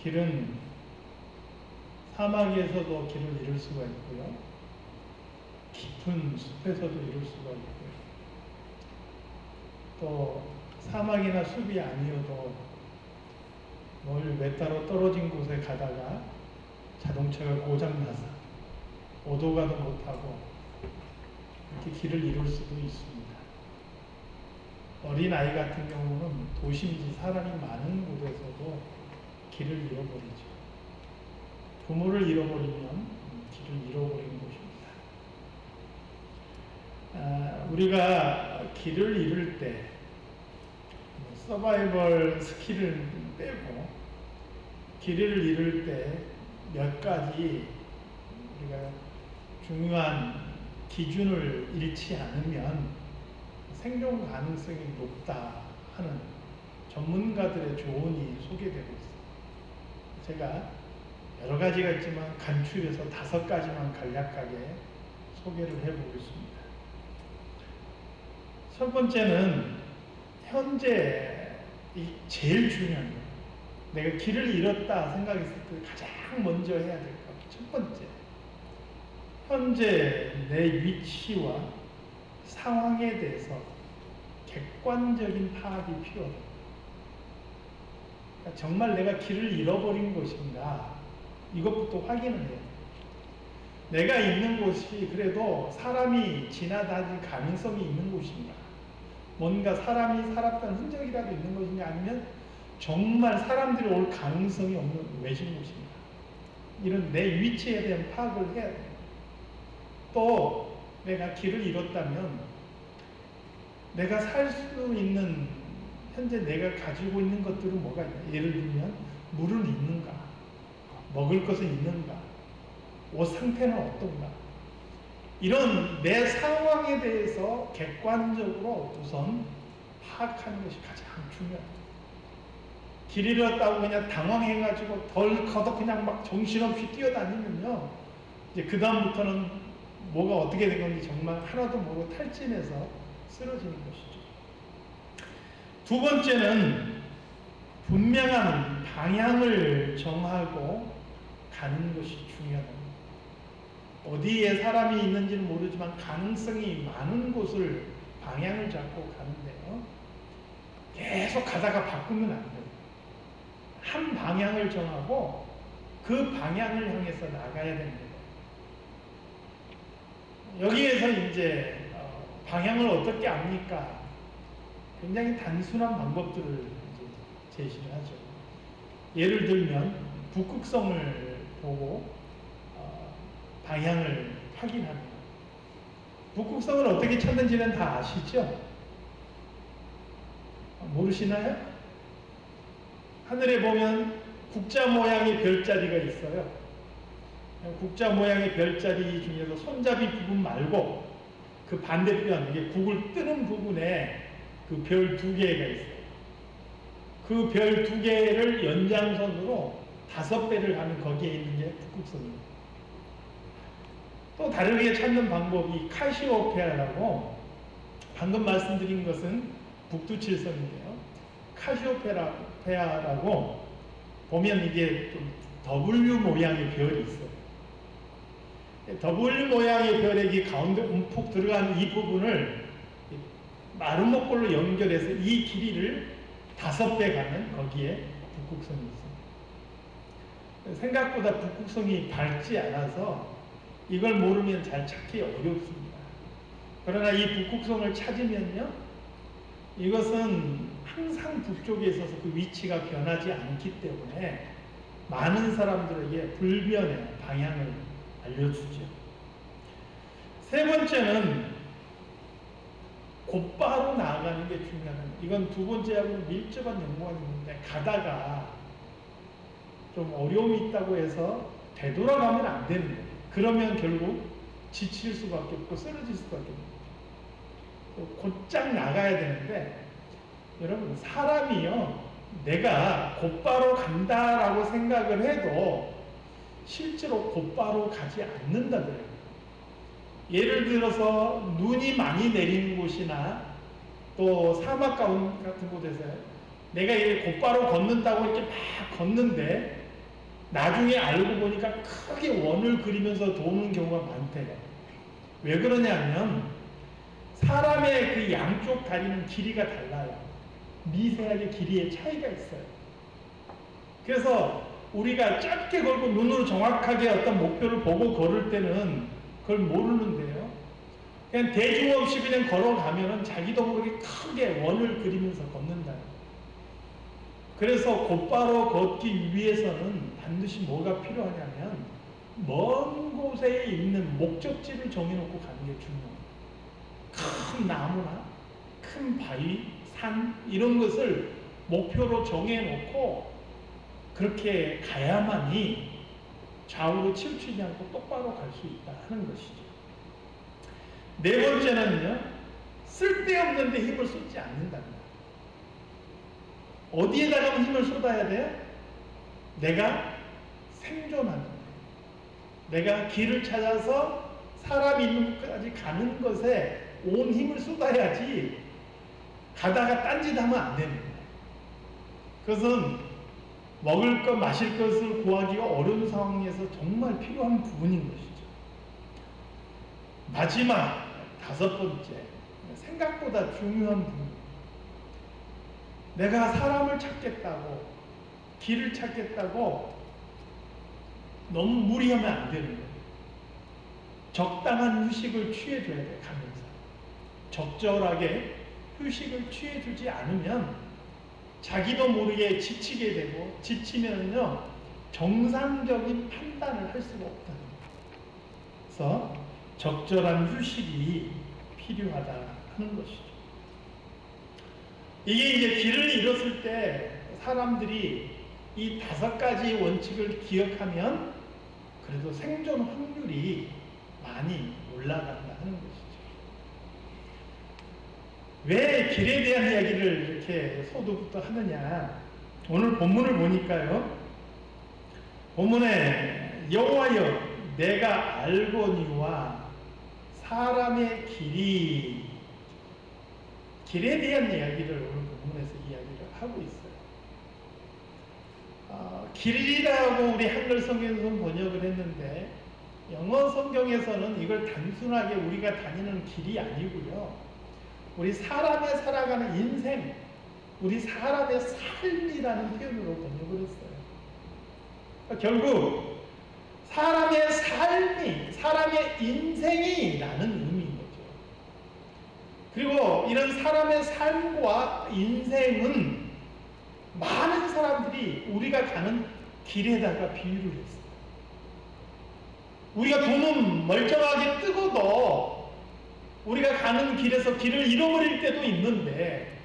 길은 사막에서도 길을 잃을 수가 있고요. 깊은 숲에서도 잃을 수가 있고요. 또 사막이나 숲이 아니어도 몇 따로 떨어진 곳에 가다가 자동차가 고장나서 오도 가도 못하고 이렇게 길을 잃을 수도 있습니다. 어린아이 같은 경우는 도심지 사람이 많은 곳에서도 길을 잃어버리죠. 부모를 잃어버리면 길을 잃어버리는 것입니다. 우리가 길을 잃을 때 서바이벌 스킬을 빼고 길을 잃을 때 몇 가지 우리가 중요한 기준을 잃지 않으면 생존 가능성이 높다 하는 전문가들의 조언이 소개되고 있습니다. 제가 여러 가지가 있지만 간추려서 5가지만 간략하게 소개를 해보겠습니다. 첫 번째는 현재 제일 중요한 거예요. 내가 길을 잃었다 생각했을 때 가장 먼저 해야 될 것. 첫 번째, 현재 내 위치와 상황에 대해서 객관적인 파악이 필요하다. 그러니까 정말 내가 길을 잃어버린 것인가 이것부터 확인을 해야 돼요. 내가 있는 곳이 그래도 사람이 지나다닐 가능성이 있는 곳인가, 뭔가 사람이 살았던 흔적이라도 있는 것인가, 아니면 정말 사람들이 올 가능성이 없는 외진 곳인가, 이런 내 위치에 대한 파악을 해야 돼요. 또 내가 길을 잃었다면 내가 살 수 있는 현재 내가 가지고 있는 것들은 뭐가 있냐. 예를 들면 물은 있는가, 먹을 것은 있는가, 옷 상태는 어떤가, 이런 내 상황에 대해서 객관적으로 우선 파악하는 것이 가장 중요합니다. 길 잃었다고 그냥 당황해가지고 덜커덕 그냥 막 정신없이 뛰어다니면요, 이제 그 다음부터는 뭐가 어떻게 된 건지 정말 하나도 모르고 탈진해서 쓰러지는 것이죠. 두 번째는 분명한 방향을 정하고 가는 것이 중요하다. 어디에 사람이 있는지는 모르지만 가능성이 많은 곳을 방향을 잡고 가는데요, 계속 가다가 바꾸면 안 돼요. 한 방향을 정하고 그 방향을 향해서 나가야 됩니다. 여기에서 이제 방향을 어떻게 압니까? 굉장히 단순한 방법들을 이제 제시를 하죠. 예를 들면 북극성을 보고 방향을 확인합니다. 북극성을 어떻게 찾는지는 다 아시죠? 모르시나요? 하늘에 보면 국자 모양의 별자리가 있어요. 국자 모양의 별자리 중에서 손잡이 부분 말고 그 반대편, 이게 국을 뜨는 부분에 그 별 2개가 있어요. 그 별 2개를 연장선으로 5배를 하면 거기에 있는 게 북극성입니다. 또 다르게 찾는 방법이 카시오페아라고, 방금 말씀드린 것은 북두칠성인데요, 카시오페아라고 보면 이게 좀 W 모양의 별이 있어요. W 모양의 별의 가운데 움푹 들어가는 이 부분을 마름모꼴로 연결해서 이 길이를 5배 가면 거기에 북극성이 있습니다. 생각보다 북극성이 밝지 않아서 이걸 모르면 잘 찾기 어렵습니다. 그러나 이 북극성을 찾으면요, 이것은 항상 북쪽에 있어서 그 위치가 변하지 않기 때문에 많은 사람들에게 불변의 방향을 알려주죠. 세 번째는 곧바로 나아가는 게 중요합니다. 이건 두 번째하고는 밀접한 연관이 있는데, 가다가 좀 어려움이 있다고 해서 되돌아가면 안 되는 거예요. 그러면 결국 지칠 수밖에 없고 쓰러질 수밖에 없고, 곧장 나가야 되는데, 여러분 사람이요, 내가 곧바로 간다라고 생각을 해도 실제로 곧바로 가지 않는다 그래요. 예를 들어서 눈이 많이 내리는 곳이나 또 사막 같은 곳에서 내가 이렇게 곧바로 걷는다고 이렇게 막 걷는데 나중에 알고 보니까 크게 원을 그리면서 도는 경우가 많대요. 왜 그러냐면 사람의 그 양쪽 다리는 길이가 달라요. 미세하게 길이의 차이가 있어요. 그래서 우리가 짧게 걸고 눈으로 정확하게 어떤 목표를 보고 걸을 때는 그걸 모르는데요. 그냥 대중 없이 그냥 걸어가면은 자기도 모르게 크게 원을 그리면서 걷는다. 그래서 곧바로 걷기 위해서는 반드시 뭐가 필요하냐면 먼 곳에 있는 목적지를 정해놓고 가는 게 중요해요. 큰 나무나 큰 바위, 산 이런 것을 목표로 정해놓고 그렇게 가야만이 좌우로 치우치지 않고 똑바로 갈 수 있다 하는 것이죠. 네 번째는요, 쓸데없는 데 힘을 쏟지 않는답니다. 어디에다가 힘을 쏟아야 돼요? 내가 생존하는 데, 내가 길을 찾아서 사람이 있는 곳까지 가는 것에 온 힘을 쏟아야지 가다가 딴짓하면 안 됩니다. 그것은 먹을 것, 마실 것을 구하기가 어려운 상황에서 정말 필요한 부분인 것이죠. 마지막 다섯 번째, 생각보다 중요한 부분. 내가 사람을 찾겠다고, 길을 찾겠다고 너무 무리하면 안 되는 거예요. 적당한 휴식을 취해줘야 돼, 가면서. 적절하게 휴식을 취해주지 않으면 자기도 모르게 지치게 되고, 지치면요 정상적인 판단을 할 수가 없다는 거예요. 그래서 적절한 휴식이 필요하다 하는 것이죠. 이게 이제 길을 잃었을 때 사람들이 이 다섯 가지 원칙을 기억하면 그래도 생존 확률이 많이 올라간다 하는 것이죠. 왜 길에 대한 이야기를 이렇게 소두부터 하느냐? 오늘 본문을 보니까요. 본문에 여호와여 내가 알거니와 사람의 길에 대한 이야기를 오늘 본문에서 이야기를 하고 있어요. 길이라고 우리 한글 성경에서는 번역을 했는데 영어 성경에서는 이걸 단순하게 우리가 다니는 길이 아니고요. 우리 사람의 살아가는 인생, 우리 사람의 삶이라는 표현으로 번역을 했어요. 결국 사람의 삶이, 사람의 인생이라는 의미인 거죠. 그리고 이런 사람의 삶과 인생은 많은 사람들이 우리가 가는 길에다가 비유를 했어요. 우리가 눈은 멀쩡하게 뜨고도 우리가 가는 길에서 길을 잃어버릴 때도 있는데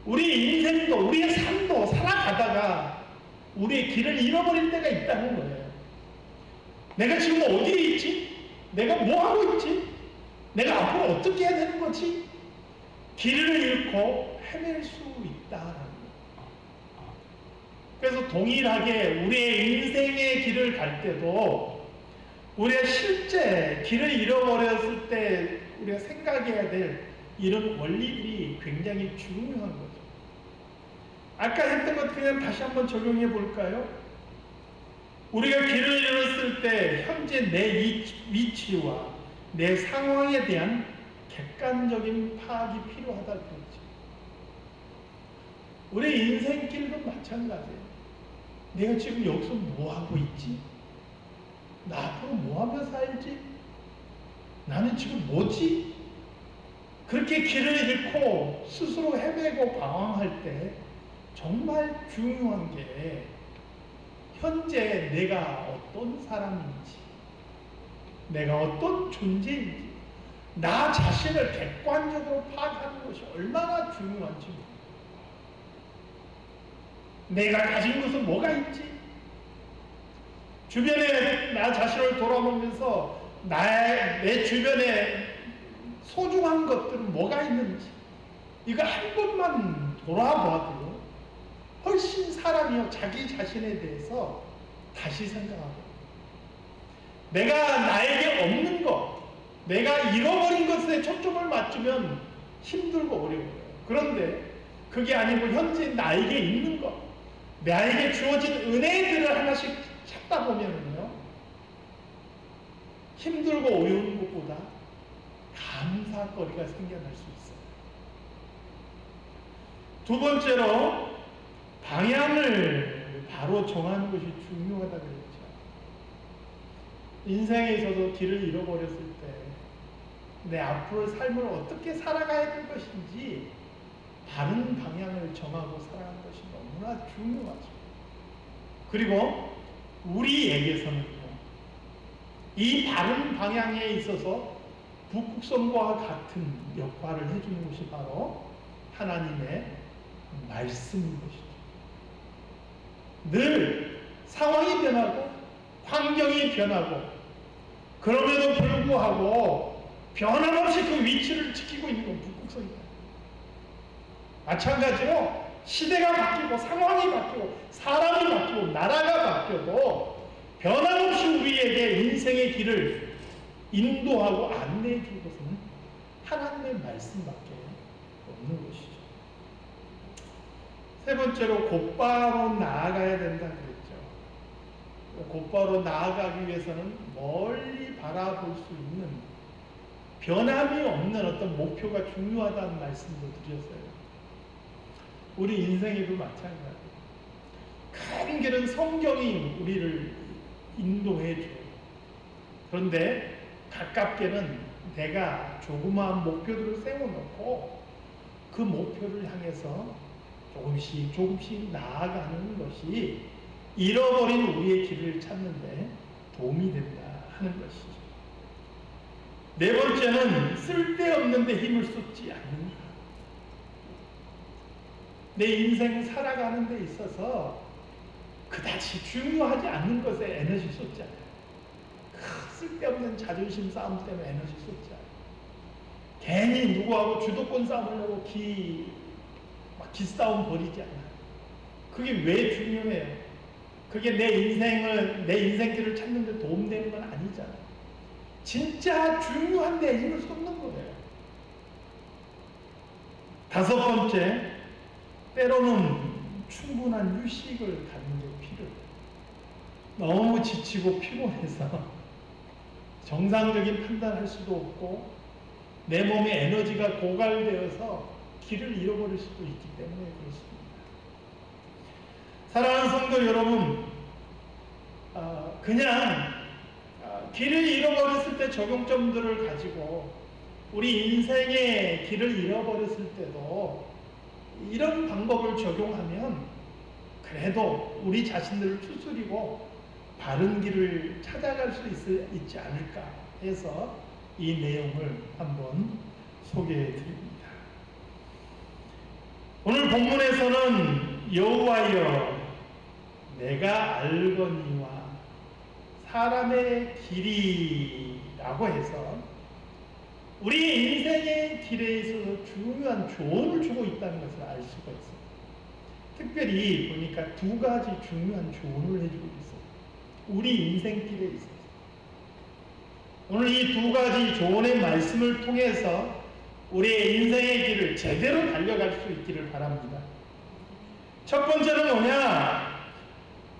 우리 인생도 우리의 삶도 살아가다가 우리의 길을 잃어버릴 때가 있다는 거예요. 내가 지금 어디에 있지? 내가 뭐 하고 있지? 내가 앞으로 어떻게 해야 되는 거지? 길을 잃고 헤맬 수 있다라는 거예요. 그래서 동일하게 우리의 인생의 길을 갈 때도 우리가 실제 길을 잃어버렸을 때 우리가 생각해야 될 이런 원리들이 굉장히 중요한 거죠. 아까 했던 것 그냥 다시 한번 적용해 볼까요? 우리가 길을 잃었을 때 현재 내 위치와 내 상황에 대한 객관적인 파악이 필요하다고 했죠. 우리 인생길도 마찬가지예요. 내가 지금 여기서 뭐 하고 있지? 나 앞으로 뭐 하며 살지? 나는 지금 뭐지? 그렇게 길을 잃고 스스로 헤매고 방황할 때 정말 중요한 게 현재 내가 어떤 사람인지, 내가 어떤 존재인지, 나 자신을 객관적으로 파악하는 것이 얼마나 중요한지. 내가 가진 것은 뭐가 있지? 주변에 나 자신을 돌아보면서 내 주변에 소중한 것들은 뭐가 있는지 이거 한 번만 돌아봐도 훨씬 사람이요 자기 자신에 대해서 다시 생각하고 내가 나에게 없는 것, 내가 잃어버린 것에 초점을 맞추면 힘들고 어려워요. 그런데 그게 아니고 현재 나에게 있는 것, 나에게 주어진 은혜들을 하나씩 찾다 보면요, 힘들고 어려운 것보다 감사거리가 생겨날 수 있어요. 두 번째로, 방향을 바로 정하는 것이 중요하다 그랬죠. 인생에서도 길을 잃어버렸을 때 내 앞으로 삶을 어떻게 살아가야 될 것인지 바른 방향을 정하고 살아가는 것이 너무나 중요하죠. 그리고 우리에게서는요, 이 바른 방향에 있어서 북극성과 같은 역할을 해주는 것이 바로 하나님의 말씀인 것이죠. 늘 상황이 변하고 환경이 변하고 그럼에도 불구하고 변함없이 그 위치를 지키고 있는 건 북극성이에요. 마찬가지로 시대가 바뀌고 상황이 바뀌고 사람이 바뀌고 나라가 바뀌어도 변함없이 우리에게 인생의 길을 인도하고 안내해 줄 것은 하나님의 말씀밖에 없는 것이죠. 세 번째로, 곧바로 나아가야 된다 그랬죠. 곧바로 나아가기 위해서는 멀리 바라볼 수 있는 변함이 없는 어떤 목표가 중요하다는 말씀도 드렸어요. 우리 인생에도 마찬가지예요. 큰 길은 성경이 우리를 인도해 줘요. 그런데 가깝게는 내가 조그마한 목표들을 세워놓고 그 목표를 향해서 조금씩 나아가는 것이 잃어버린 우리의 길을 찾는데 도움이 된다 하는 것이죠. 네 번째는, 쓸데없는 데 힘을 쏟지 않는다. 내 인생 살아가는 데 있어서 그다지 중요하지 않는 것에 에너지 쏟지 않아요. 쓸데없는 자존심 싸움 때문에 에너지 쏟지 않아요. 괜히 누구하고 주도권 싸움하려고 기싸움 벌이지 않아요. 그게 왜 중요해요? 그게 내 인생길을 찾는 데 도움되는 건 아니잖아요. 진짜 중요한 데 힘을 쏟는 거예요. 다섯 번째, 때로는 충분한 휴식을 갖는 게 필요해요. 너무 지치고 피곤해서 정상적인 판단할 수도 없고 내 몸에 에너지가 고갈되어서 길을 잃어버릴 수도 있기 때문에 그렇습니다. 사랑하는 성도 여러분, 그냥 길을 잃어버렸을 때 적용점들을 가지고 우리 인생의 길을 잃어버렸을 때도 이런 방법을 적용하면 그래도 우리 자신들을 추스리고 바른 길을 찾아갈 수 있지 않을까 해서 이 내용을 한번 소개해 드립니다. 오늘 본문에서는 여호와여 내가 알거니와 사람의 길이라고 해서 우리 인생의 길에 있어서 중요한 조언을 주고 있다는 것을 알 수가 있어요. 특별히 보니까 두 가지 중요한 조언을 해주고 있어요. 우리 인생길에 있어서. 오늘 이 두 가지 조언의 말씀을 통해서 우리의 인생의 길을 제대로 달려갈 수 있기를 바랍니다. 첫 번째는 뭐냐?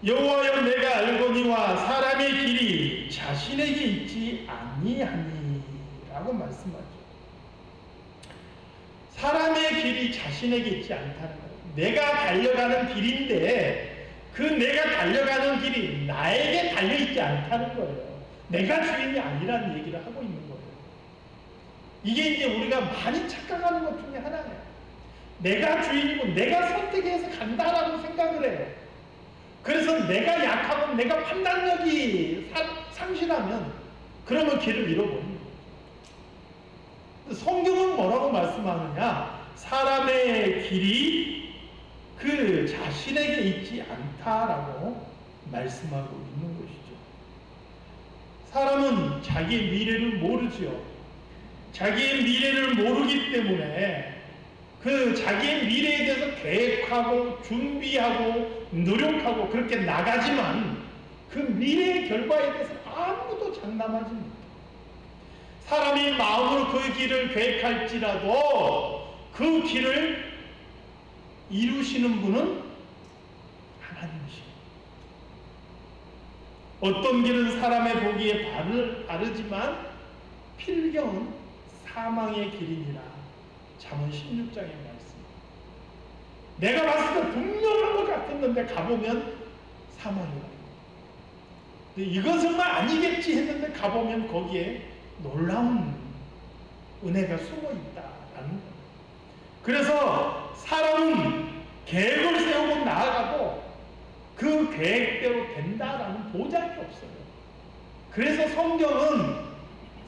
여호와여 내가 알거니와 사람의 길이 자신에게 있지 아니하니 라고 말씀하죠. 사람의 길이 자신에게 있지 않다는 거예요. 내가 달려가는 길인데 그 내가 달려가는 길이 나에게 달려있지 않다는 거예요. 내가 주인이 아니라는 얘기를 하고 있는 거예요. 이게 이제 우리가 많이 착각하는 것 중에 하나예요. 내가 주인이고 내가 선택해서 간다라고 생각을 해요. 그래서 내가 약하고 내가 판단력이 상실하면 그러면 길을 잃어버립니다. 성경은 뭐라고 말씀하느냐? 사람의 길이 그 자신에게 있지 않다라고 말씀하고 있는 것이죠. 사람은 자기의 미래를 모르지요. 자기의 미래를 모르기 때문에 그 자기의 미래에 대해서 계획하고 준비하고 노력하고 그렇게 나가지만 그 미래의 결과에 대해서 아무도 장담하지 못해요. 사람이 마음으로 그 길을 계획할지라도 그 길을 이루시는 분은 어떤 길은 사람의 보기에 바르지만 필경은 사망의 길이니라. 잠언 16장의 말씀. 내가 봤을 때 분명한 것 같았는데 가보면 사망이라. 이것은 아니겠지 했는데 가보면 거기에 놀라운 은혜가 숨어 있다라는 거예요. 그래서 사람은 계획을 세우고 나아가도 그 계획대로 된다라는 보장이 없어요. 그래서 성경은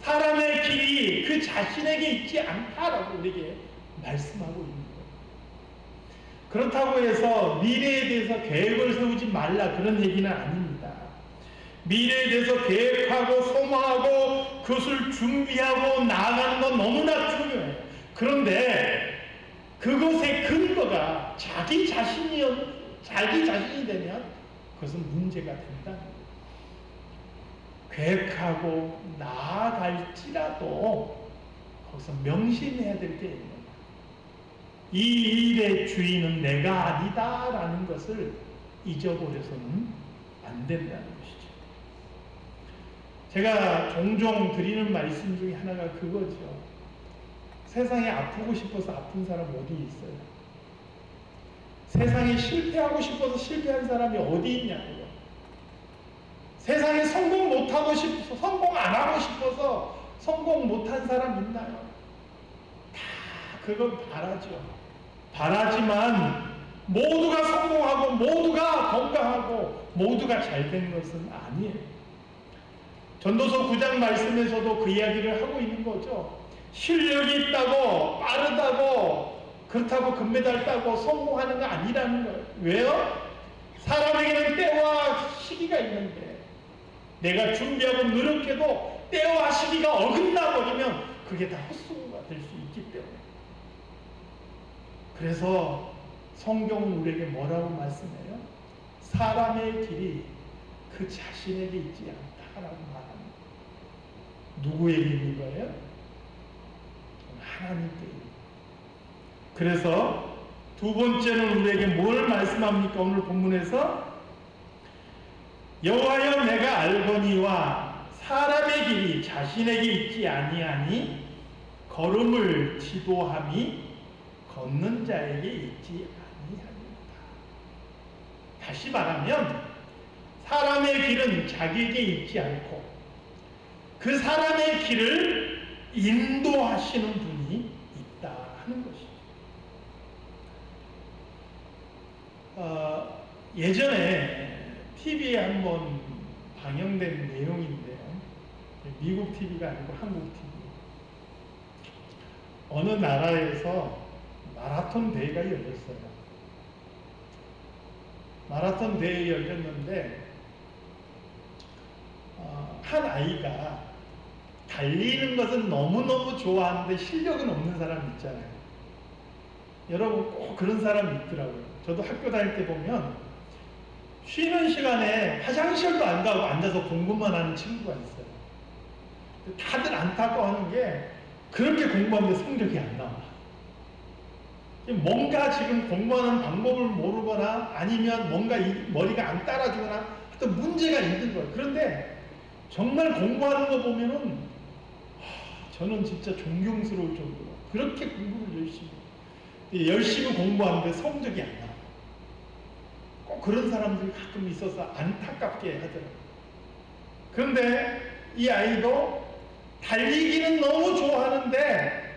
사람의 길이 그 자신에게 있지 않다라고 우리에게 말씀하고 있는 거예요. 그렇다고 해서 미래에 대해서 계획을 세우지 말라 그런 얘기는 아닙니다. 미래에 대해서 계획하고 소망하고 그것을 준비하고 나아가는 건 너무나 중요해요. 그런데 그것의 근거가 자기 자신이 되면 그것은 문제가 된다는 거예요. 계획하고 나아갈지라도 거기서 명심해야 될 게 있는 거예요. 이 일의 주인은 내가 아니다라는 것을 잊어버려서는 안 된다는 것이죠. 제가 종종 드리는 말씀 중에 하나가 그거죠. 세상에 아프고 싶어서 아픈 사람 어디 있어요? 세상에 실패하고 싶어서 실패한 사람이 어디 있냐고요. 세상에 성공 못하고 싶어서, 성공 안 하고 싶어서 성공 못한 사람 있나요? 다 그건 바라죠. 바라지만 모두가 성공하고 모두가 건강하고 모두가 잘된 것은 아니에요. 전도서 9장 말씀에서도 그 이야기를 하고 있는 거죠. 실력이 있다고 빠르다고 그렇다고 금메달 따고 성공하는 거 아니라는 거예요. 왜요? 사람에게는 때와 시기가 있는데 내가 준비하고 노력해도 때와 시기가 어긋나 버리면 그게 다 헛수고가 될 수 있기 때문에. 그래서 성경은 우리에게 뭐라고 말씀해요? 사람의 길이 그 자신에게 있지 않다라고 말합니다. 누구에게 있는 거예요? 하나님께. 그래서 두 번째는 우리에게 뭘 말씀합니까? 오늘 본문에서 여호와여 내가 알거니와 사람의 길이 자신에게 있지 아니하니 걸음을 지도함이 걷는 자에게 있지 아니하니라. 다시 말하면 사람의 길은 자기에게 있지 않고 그 사람의 길을 인도하시는 분이 있다 하는 것이죠. 예전에 TV에 한번 방영된 내용인데요. 미국 TV가 아니고 한국 TV. 어느 나라에서 마라톤 대회가 열렸어요. 마라톤 대회 열렸는데 한 아이가 달리는 것은 너무너무 좋아하는데 실력은 없는 사람 있잖아요. 여러분 꼭 그런 사람이 있더라고요. 저도 학교 다닐 때 보면 쉬는 시간에 화장실도 안 가고 앉아서 공부만 하는 친구가 있어요. 다들 안타까워하는 게 그렇게 공부하는데 성적이 안 나와. 뭔가 지금 공부하는 방법을 모르거나 아니면 뭔가 머리가 안 따라주거나 하여튼 문제가 있는 거예요. 그런데 정말 공부하는 거 보면은 저는 진짜 존경스러울 정도로 그렇게 공부를 열심히 공부하는데 성적이 안 나와. 꼭 그런 사람들이 가끔 있어서 안타깝게 하더라고요. 그런데 이 아이도 달리기는 너무 좋아하는데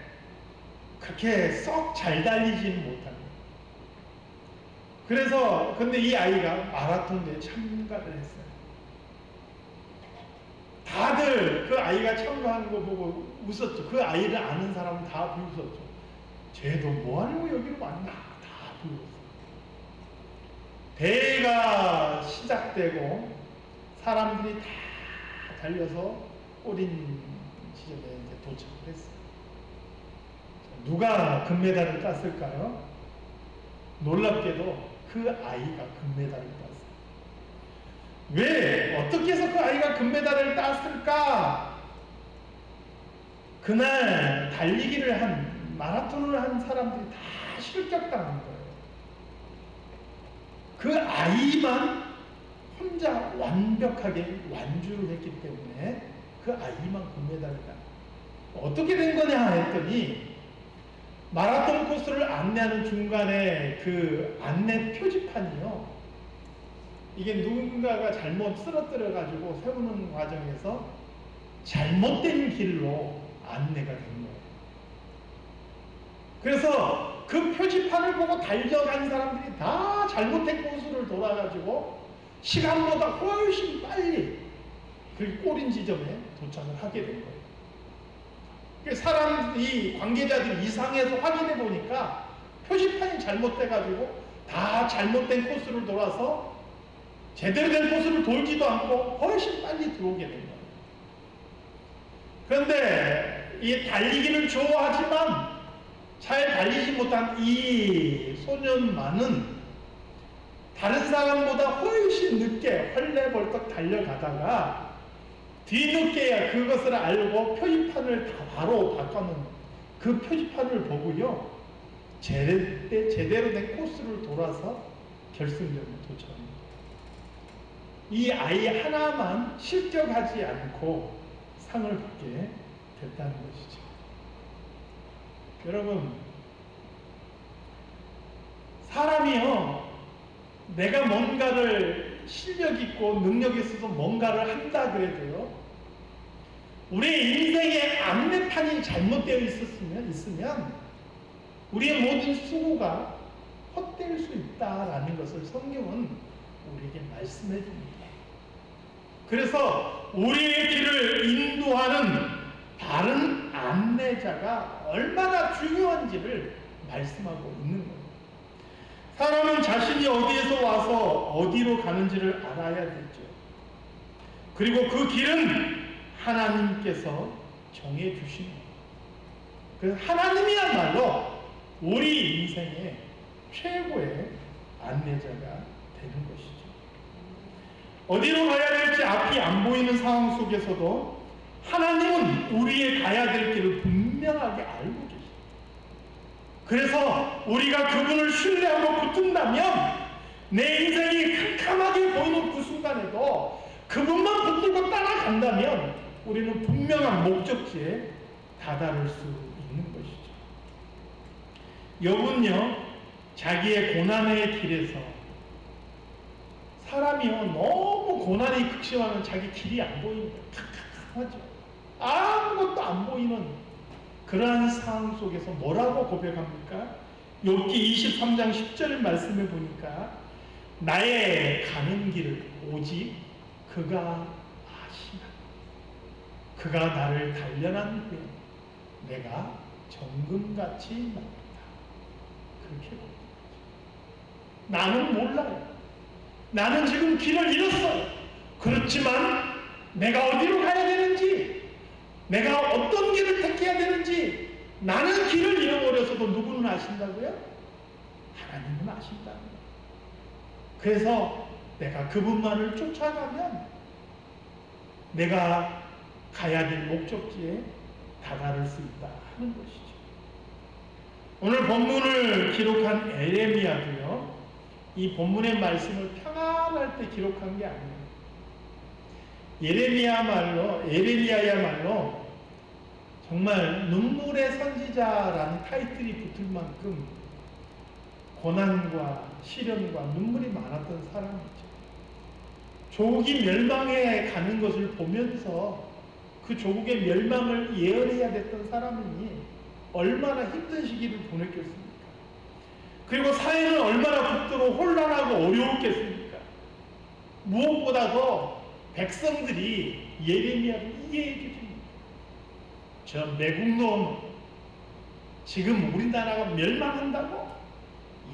그렇게 썩 잘 달리지는 못합니다. 그래서 근데 이 아이가 마라톤 대회에 참가를 했어요. 다들 그 아이가 참가하는 거 보고 웃었죠. 그 아이를 아는 사람은 다 비웃었죠. 쟤도 뭐하려고 여기로 왔나? 다 비웃었어요. 대회가 시작되고 사람들이 다 달려서 꼬린 지점에 이제 도착을 했어요. 누가 금메달을 땄을까요? 놀랍게도 그 아이가 금메달을 땄어요. 왜? 어떻게 해서 그 아이가 금메달을 땄을까? 그날 달리기를 한 마라톤을 한 사람들이 다 실격당한 거예요. 그 아이만 혼자 완벽하게 완주를 했기 때문에 그 아이만 금메달을 어떻게 된 거냐 했더니 마라톤 코스를 안내하는 중간에 그 안내 표지판이요. 이게 누군가가 잘못 쓰러뜨려 가지고 세우는 과정에서 잘못된 길로 안내가 된 거예요. 그래서 그 표지판을 보고 달려간 사람들이 다 잘못된 코스를 돌아가지고 시간보다 훨씬 빨리 그 꼬린 지점에 도착을 하게 된 거예요. 이 관계자들이 이상해서 확인해 보니까 표지판이 잘못돼가지고 다 잘못된 코스를 돌아서 제대로 된 코스를 돌지도 않고 훨씬 빨리 들어오게 된 거예요. 그런데 이 달리기를 좋아하지만 잘 달리지 못한 이 소년만은 다른 사람보다 훨씬 늦게 헐레벌떡 달려가다가 뒤늦게야 그것을 알고 표지판을 다 바로 바꿔놓은 그 표지판을 보고요, 제대로 된 코스를 돌아서 결승점에 도착합니다. 이 아이 하나만 실격하지 않고 상을 받게 됐다는 것이죠. 여러분, 사람이요, 내가 뭔가를 실력 있고 능력 있어서 뭔가를 한다 그래도요, 우리의 인생의 안내판이 잘못되어 있으면 우리의 모든 수고가 헛될 수 있다라는 것을 성경은 우리에게 말씀해 줍니다. 그래서 우리의 길을 인도하는 바른 안내자가 얼마나 중요한지를 말씀하고 있는 거예요. 사람은 자신이 어디에서 와서 어디로 가는지를 알아야 되죠. 그리고 그 길은 하나님께서 정해 주신 거예요. 그래서 하나님이야말로 우리 인생의 최고의 안내자가 되는 것이죠. 어디로 가야 될지 앞이 안 보이는 상황 속에서도 하나님은 우리의 가야 될 길을 분명하게 알고 계십니다. 그래서 우리가 그분을 신뢰하고 붙든다면 내 인생이 캄캄하게 보이는 그 순간에도 그분만 붙들고 따라간다면 우리는 분명한 목적지에 다다를 수 있는 것이죠. 욥은요, 자기의 고난의 길에서 사람이요, 너무 고난이 극심하면 자기 길이 안 보입니다. 캄캄하죠. 아무것도 안 보이는 그러한 상황 속에서 뭐라고 고백합니까? 욥기 23장 10절 말씀에 보니까 나의 가는 길을 오직 그가 아시나, 그가 나를 단련한 후에 내가 정금같이 나온다. 그렇게 고백하죠. 나는 몰라요. 나는 지금 길을 잃었어요. 그렇지만 내가 어디로 가야 되는지, 내가 어떤 길을 택해야 되는지, 나는 길을 잃어버려서도 누구는 아신다고요? 하나님은 아신다는 거예요. 그래서 내가 그분만을 쫓아가면 내가 가야 될 목적지에 다다를 수 있다 하는 것이죠. 오늘 본문을 기록한 에레미야도요, 이 본문의 말씀을 평안할 때 기록한 게 아니에요. 에레미야야말로 정말 눈물의 선지자라는 타이틀이 붙을 만큼 고난과 시련과 눈물이 많았던 사람이죠. 조국이 멸망해 가는 것을 보면서 그 조국의 멸망을 예언해야 됐던 사람이니 얼마나 힘든 시기를 보냈겠습니까? 그리고 사회는 얼마나 극도로 혼란하고 어려웠겠습니까? 무엇보다도 백성들이 예레미야를 이해해 주십니다. 저 매국노, 지금 우리나라가 멸망한다고?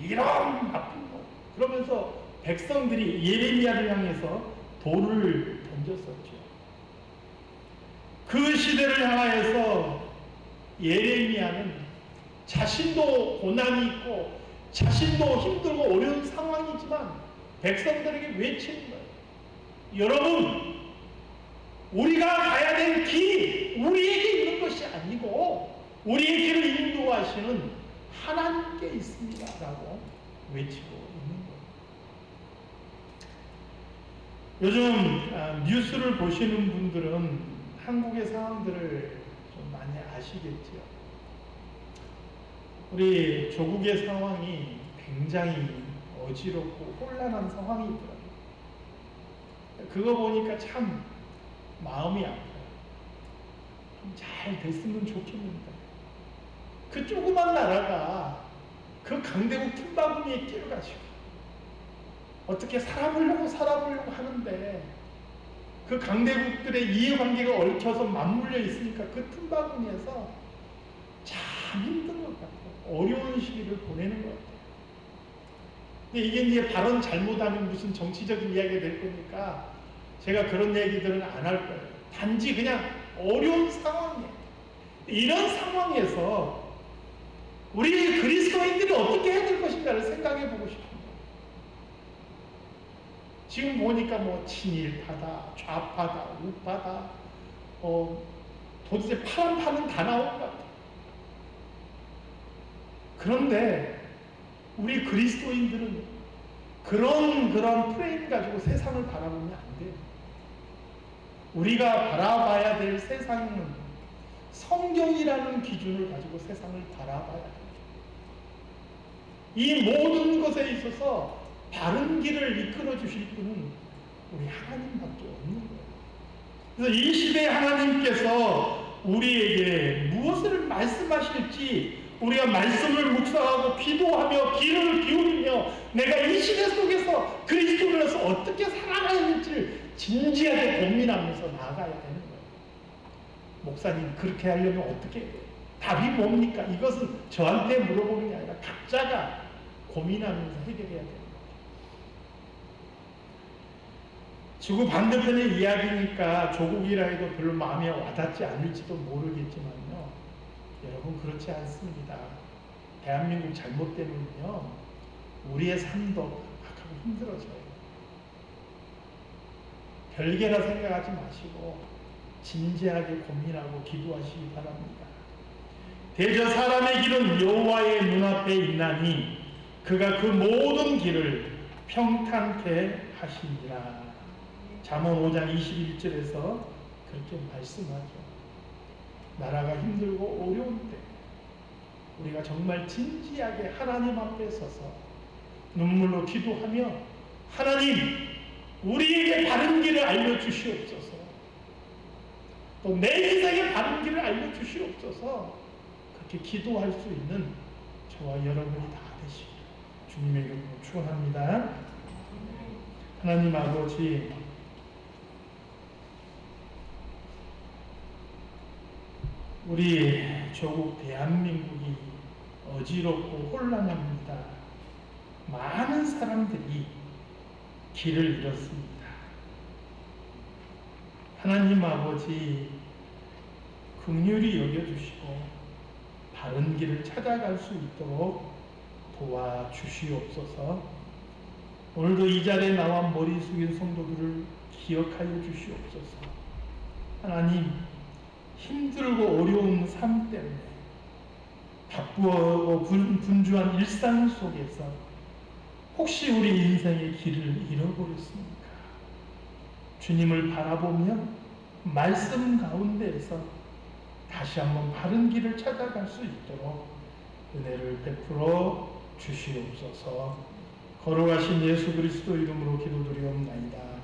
이런 나쁜 거. 그러면서 백성들이 예레미야를 향해서 돌을 던졌었죠. 그 시대를 향하여서 예레미야는 자신도 고난이 있고 자신도 힘들고 어려운 상황이지만 백성들에게 외치는 거예요. 여러분, 우리가 가야 될 길, 우리에게 있는 것이 아니고 우리의 길을 인도하시는 하나님께 있습니다 라고 외치고 있는 거예요. 요즘 뉴스를 보시는 분들은 한국의 상황들을 좀 많이 아시겠죠. 우리 조국의 상황이 굉장히 어지럽고 혼란한 상황이더라고요. 그거 보니까 참 마음이 아파요. 좀 잘 됐으면 좋겠는데 그 조그만 나라가 그 강대국 틈바구니에 끼어가지고 어떻게 살아보려고 하는데 그 강대국들의 이해관계가 얽혀서 맞물려 있으니까 그 틈바구니에서 참 힘든 것 같아요. 어려운 시기를 보내는 것 같아요. 근데 이게 이제 발언 잘못하면 무슨 정치적인 이야기가 될 거니까 제가 그런 얘기들은 안 할 거예요. 단지 그냥 어려운 상황이에요. 이런 상황에서 우리 그리스도인들이 어떻게 해야 될 것인가를 생각해 보고 싶습니다. 지금 보니까 뭐 친일파다, 좌파다, 우파다, 도대체 파란 파는 다 나온 것 같아요. 그런데 우리 그리스도인들은 그런 프레임 가지고 세상을 바라보면 안 돼요. 우리가 바라봐야 될 세상은 성경이라는 기준을 가지고 세상을 바라봐야 돼요. 이 모든 것에 있어서 바른 길을 이끌어 주실 분은 우리 하나님밖에 없는 거예요. 그래서 이 시대에 하나님께서 우리에게 무엇을 말씀하실지 우리가 말씀을 묵상하고 기도하며 귀를 기울이며 내가 이 시대 속에서 그리스도로서 어떻게 살아가야 할지를 진지하게 고민하면서 나아가야 되는 거예요. 목사님 그렇게 하려면 어떻게 해요? 답이 뭡니까? 이것은 저한테 물어보는 게 아니라 각자가 고민하면서 해결해야 되는 거예요. 지구 반대편의 이야기니까 조국이라 해도 별로 마음에 와닿지 않을지도 모르겠지만요. 여러분 그렇지 않습니다. 대한민국 잘못되면요 우리의 삶도 각하고 힘들어져요. 별개라 생각하지 마시고 진지하게 고민하고 기도하시기 바랍니다. 대저 사람의 길은 여호와의 눈앞에 있나니 그가 그 모든 길을 평탄케 하시니라. 잠언 5장 21절에서 그렇게 말씀하죠. 나라가 힘들고 어려운 때 우리가 정말 진지하게 하나님 앞에 서서 눈물로 기도하며 하나님 우리에게 바른 길을 알려주시옵소서, 또 내 인생의 바른 길을 알려주시옵소서, 그렇게 기도할 수 있는 저와 여러분이 다 되시기를 주님의 이름으로 축원합니다. 하나님 아버지, 우리 조국 대한민국이 어지럽고 혼란합니다. 많은 사람들이 길을 잃었습니다. 하나님 아버지, 긍휼히 여겨주시고 바른 길을 찾아갈 수 있도록 도와주시옵소서. 오늘도 이 자리에 나와 머리 숙인 성도들을 기억하여 주시옵소서. 하나님, 힘들고 어려운 삶 때문에 바쁘고 분주한 일상 속에서 혹시 우리 인생의 길을 잃어버렸습니까? 주님을 바라보며 말씀 가운데에서 다시 한번 바른 길을 찾아갈 수 있도록 은혜를 베풀어 주시옵소서. 걸어가신 예수 그리스도 이름으로 기도드리옵나이다.